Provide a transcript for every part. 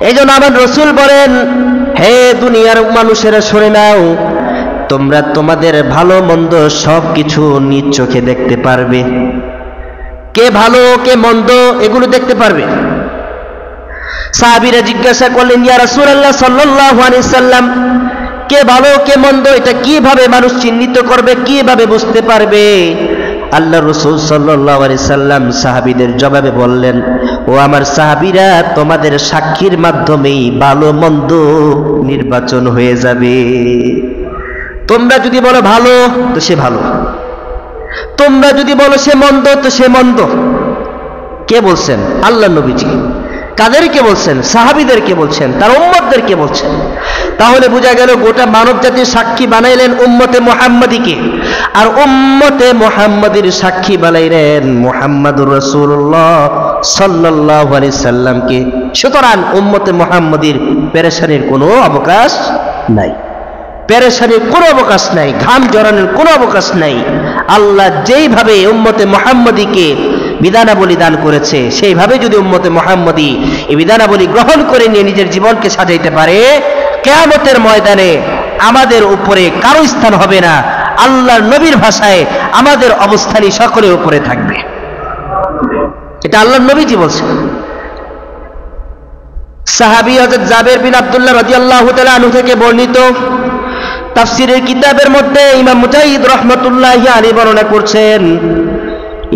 এইজন্য আমার রাসূল বলেন, হে দুনিয়ার মানুষেরা শুনে নাও, তোমরা তোমাদের ভালো মন্দ সবকিছু নিজ চোখে দেখতে পারবে। কে ভালো কে মন্দ এগুলো দেখতে পারবে। সাহাবীরা জিজ্ঞাসা করলেন, ইয়া রাসূলুল্লাহ সাল্লাল্লাহু আলাইহি সাল্লাম, কে ভালো কে মন্দ এটা কিভাবে মানুষ চিহ্নিত করবে, কিভাবে বুঝতে পারবে? আল্লাহ রাসূল সাল্লাল্লাহু আলাইহি সাল্লাম সাহাবীদের জবাবে বললেন, ও আমার সাহাবীরা, তোমাদের সাক্ষীর মাধ্যমেই ভালো মন্দ নির্বাচন হয়ে যাবে। তোমরা যদি বলো ভালো তো সে ভালো, তোমরা যদি বলো সে মন্দ তো সে মন্দ। কে বলছেন? আল্লাহ নবীজি। কাদেরকে বলছেন? সাহাবীদেরকে বলছেন, তার উম্মতদেরকে বলছেন। তাহলে বোঝা গেল গোটা মানব জাতির সাক্ষী বানাইলেন উম্মতে মুহাম্মাদীকে, আর উম্মতে মুহাম্মাদীর সাক্ষী বানাইলেন মুহাম্মাদুর রাসূলুল্লাহ সাল্লাল্লাহু আলাইহি সাল্লামকে। সুতরাং উম্মতে মুহাম্মাদীর পেরেশানির কোনো অবকাশ নাই, পেরেশানির কোনো অবকাশ নাই, ঘাম জড়ানোর কোনো অবকাশ নাই। আল্লাহ যেইভাবে উম্মতে মুহাম্মাদীকে বিধানাবলী দান করেছে, সেইভাবে যদি উম্মতে মুহাম্মাদী এই বিধানাবলী গ্রহণ করে নিয়ে নিজের জীবনকে সাজাইতে পারে, কিয়ামতের ময়দানে আমাদের উপরে কারো স্থান হবে না। আল্লাহর নবীর ভাষায় আমাদের অবস্থানই সকলের উপরে থাকবে। এটা আল্লাহর নবীজি বলছেন। সাহাবী হযরত জাবের বিন আব্দুল্লাহ রাদিয়াল্লাহু তাআলা আনহু থেকে বর্ণিত তাফসীরের কিতাবের মধ্যে ইমাম মুজাহিদ রাহমাতুল্লাহি আলাইহি বর্ণনা করছেন,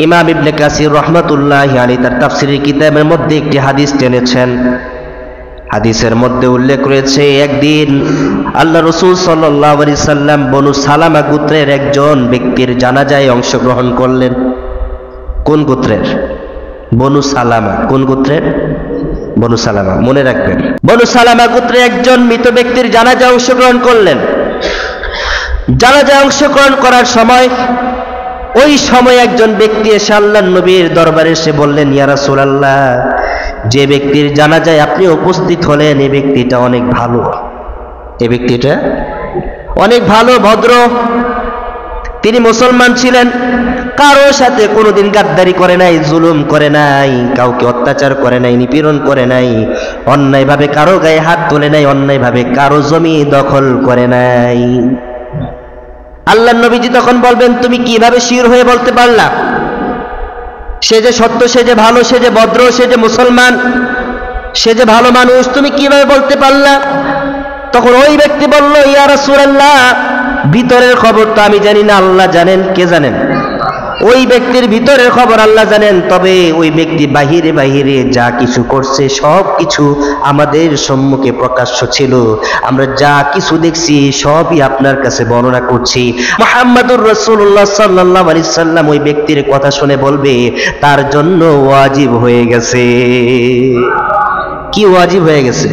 ইমাম ইবনে কাসির রাহমাতুল্লাহি আলাইহি তার তাফসীরের কিতাবের মধ্যে একটি হাদিস টেনেছেন। হাদিসের মধ্যে উল্লেখ রয়েছে, একদিন আল্লাহ রাসূল সাল্লাল্লাহু আলাইহি সাল্লাম বনু সালামা গোত্রের একজন ব্যক্তির জানাজায় অংশগ্রহণ করলেন। কোন গোত্রের? বনু সালামা। কোন গোত্রের? বনু সালামা। মনে রাখবেন, বনু সালামা গোত্রের একজন মৃত ব্যক্তির জানাজায় অংশগ্রহণ করলেন। জানাজায় অংশগ্রহণ করার সময় ওই সময় একজন ব্যক্তি এসে আল্লাহর নবীর দরবারে এসে বললেন, ইয়া রাসূলুল্লাহ, যে ব্যক্তির জানাজায় আপনি উপস্থিত হলেন এই ব্যক্তিটা অনেক ভালো, এই ব্যক্তিটা অনেক ভালো, ভদ্র, তিনি মুসলমান ছিলেন, কারোর সাথে কোনোদিন গাদ্দারি করে নাই, জুলুম করে নাই, কাউকে অত্যাচার করে নাই, নিপীড়ন করে নাই, অন্যায়ভাবে কারো গায়ে হাত তোলে নাই, অন্যায়ভাবে কারো জমি দখল করে নাই। আল্লাহর নবীজি তখন বলবেন, তুমি কিভাবে শিওর হয়ে বলতে পারলা সে যে সত্য, সে যে ভালো, সে যে ভদ্র, সে যে মুসলমান, সে যে ভালো মানুষ, তুমি কিভাবে বলতে পারলা? তখন ওই ব্যক্তি বলল, ইয়া রাসূলুল্লাহ, ভিতরের খবর তো আমি জানি না, আল্লাহ জানেন। কে জানেন? ওই ব্যক্তির ভিতরের খবর আল্লাহ জানেন, তবে ওই ব্যক্তি বাহিরে বাহিরে যা কিছু করছে সব কিছু আমাদের সম্মুখে প্রকাশ্য ছিল, আমরা যা কিছু দেখছি সবই আপনার কাছে বর্ণনা করছি। মুহাম্মাদুর রাসূলুল্লাহ সাল্লাল্লাহু আলাইহি সাল্লাম ওই ব্যক্তির কথা শুনে বলবে, তার জন্য ওয়াজিব হয়ে গেছে। কি ওয়াজিব হয়ে গেছে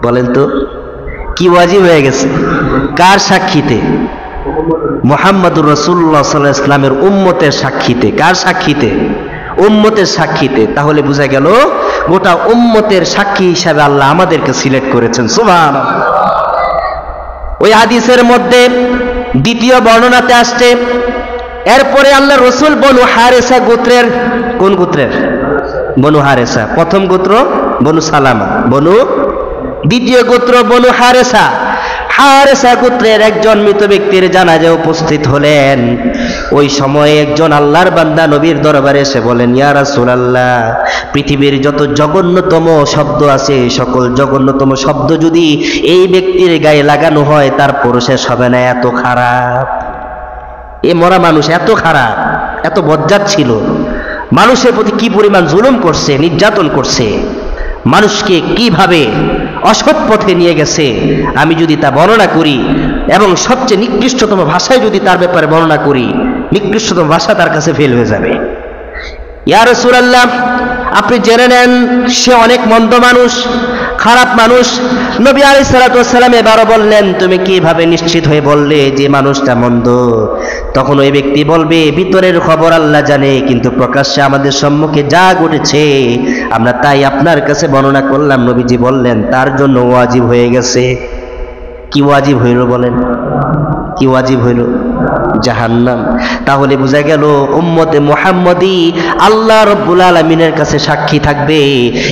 বলেন তো? কি ওয়াজিব হয়ে গেছে? কার সাক্ষীতে? মুহাম্মাদুর রাসূলুল্লাহ সাল্লাল্লাহু আলাইহি ওয়াসাল্লামের উম্মতের সাক্ষীতে। কার সাক্ষীতে? উম্মতের সাক্ষীতে। তাহলে বোঝা গেল গোটা উম্মতের সাক্ষী হিসাবে আল্লাহ আমাদেরকে সিলেক্ট করেছেন। সুবহানাল্লাহ। ওই হাদিসের মধ্যে দ্বিতীয় বর্ণনাতে আসছে, এরপরে আল্লাহ রাসূল বনু হারেসা গোত্রের, কোন গোত্রের? বনু হারেসা। প্রথম গোত্র বনু সালামা, দ্বিতীয় গোত্র বনু হারেসা। হারেসা গোত্রের একজন মৃত ব্যক্তির জানাজায় উপস্থিত হলেন। ওই সময় একজন আল্লাহর বান্দা নবীর দরবারে এসে বলেন, ইয়া রাসূলুল্লাহ, পৃথিবীর যত জঘন্যতম শব্দ আছে সকল জঘন্যতম শব্দ যদি এই ব্যক্তির গায়ে লাগানো হয় তারপর শেষ হবে না, এত খারাপ। এ মরা মানুষ এত খারাপ, এত বজ্জাত ছিল, মানুষের প্রতি কি পরিমাণ জুলুম করছে, নির্যাতন করছে, মানুষকে কিভাবে অসৎ পথে নিয়ে গেছে, আমি যদি তা বর্ণনা করি এবং সবচেয়ে নিকৃষ্টতম ভাষায় যদি তার ব্যাপারে বর্ণনা করি, নিকৃষ্টতম ভাষা তার কাছে ফেল হয়ে যাবে। ইয়া রাসূলুল্লাহ, আপনি জেনে নেন সে অনেক মন্দ মানুষ, খারাপ মানুষ। নবী আলাইহিস সালাতু ওয়াস সালাম এবারও বললেন, তুমি কিভাবে নিশ্চিত হয়ে বললে যে মানুষটা মন্দ? তখন ওই ব্যক্তি বলবে, ভিতরের খবর আল্লাহ জানে, কিন্তু প্রকাশ্যে আমাদের সম্মুখে যা ঘটেছে আমরা তাই আপনার কাছে বর্ণনা করলাম। নবীজি বললেন, তার জন্য ওয়াজিব হয়ে গেছে। কি ওয়াজিব হইল বলেন? কি ওয়াজিব হইল? জাহান্নাম। তাহলে বোঝা গেল উম্মতে মুহাম্মদী আল্লাহ রাব্বুল আলামিনের কাছে সাক্ষী থাকবে।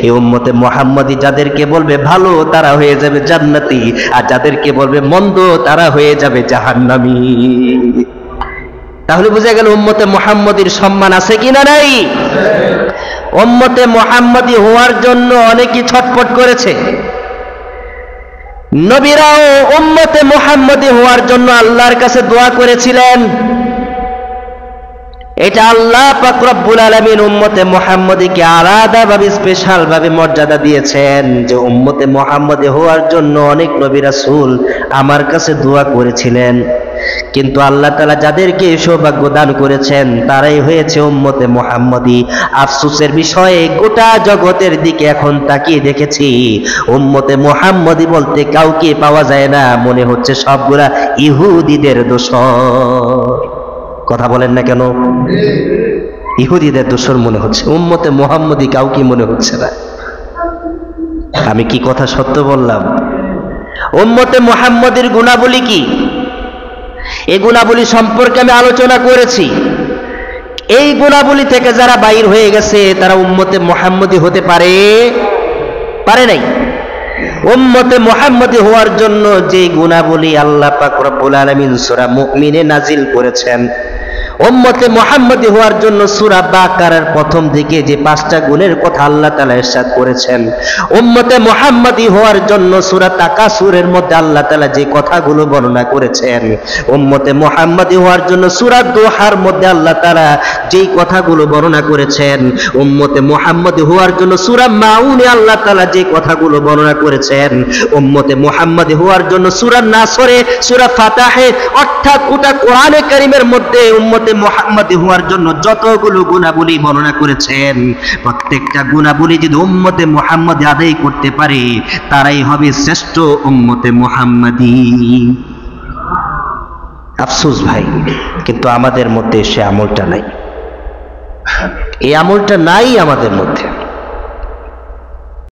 এই উম্মতে মুহাম্মদী যাদেরকে বলবে ভালো তারা হয়ে যাবে জান্নাতি, আর যাদেরকে বলবে মন্দ তারা হয়ে যাবে জাহান্নামী। তাহলে বোঝা গেল উম্মতে মুহাম্মদীর সম্মান আছে কিনা নাই? উম্মতে মুহাম্মদী হওয়ার জন্য অনেকেই ছটফট করেছে। নবীরাও উম্মতে মুহাম্মদী হওয়ার জন্য আল্লাহর কাছে দোয়া করেছিলেন। এটা আল্লাহ পাক রব্বুল আলামিন উম্মতে মুহাম্মদীকে আলাদাভাবে স্পেশাল ভাবে মর্যাদা দিয়েছেন যে উম্মতে মুহাম্মদী হওয়ার জন্য অনেক নবী রাসূল আমার কাছে দোয়া করেছিলেন, কিন্তু আল্লাহ তাআলা যাদেরকে সৌভাগ্য দান করেছেন তারাই হয়েছে উম্মতে মুহাম্মদী। আফসোসের বিষয়ে গোটা জগতের দিকে এখন তাকিয়ে দেখেছি উম্মতে মুহাম্মদী বলতে কাউকে পাওয়া যায় না, মনে হচ্ছে সবগুলা ইহুদিদের দোসর। কথা বলেন না কেন? ইহুদিদের দোসর মনে হচ্ছে, উম্মতে মুহাম্মদী কাউকে মনে হচ্ছে না। আমি কি কথা সত্য বললাম? উম্মতে মুহাম্মদীর গুণাবলী কি? এই গুণাবলী সম্পর্কে আমি আলোচনা করেছি। এই গুণাবলী থেকে যারা বাইর হয়ে গেছে তারা উম্মতে মুহাম্মদী হতে পারে নাই। উম্মতে মুহাম্মদী হওয়ার জন্য যে গুণাবলী আল্লাহ পাক রব্বুল আলামিন সূরা মুমিনে নাজিল করেছেন, উম্মতে মুহাম্মদী হওয়ার জন্য সূরা বাকারার প্রথম দিকে যে 5টা গুণের কথা আল্লাহ তাআলা ইরশাদ করেছেন, উম্মতে মুহাম্মদী হওয়ার জন্য সূরা তাকাসুরের মধ্যে আল্লাহ তাআলা যে কথাগুলো বর্ণনা করেছেন, উম্মতে মুহাম্মদী হওয়ার জন্য সূরা দোহার মধ্যে আল্লাহ তাআলা যেই কথাগুলো বর্ণনা করেছেন, উম্মতে মুহাম্মদী হওয়ার জন্য সূরা মাউনে আল্লাহ তাআলা যে কথাগুলো বর্ণনা করেছেন, উম্মতে মুহাম্মদী হওয়ার জন্য সূরা নাসরে, সূরা ফাতাহে, অর্থাৎ গোটা কোরআনে কারীমের মধ্যে উম্মতে মুহাম্মদী হওয়ার জন্য যতগুলো গুণাবলী বর্ণনা করেছেন, প্রত্যেকটা গুণাবলী যদি উম্মতে মুহাম্মদী আদায় করতে পারে তারাই হবে শ্রেষ্ঠ উম্মতে মুহাম্মদী। আফসোস ভাই, কিন্তু আমাদের মধ্যে সে আমলটা নাই। এই আমলটা নাই আমাদের মধ্যে।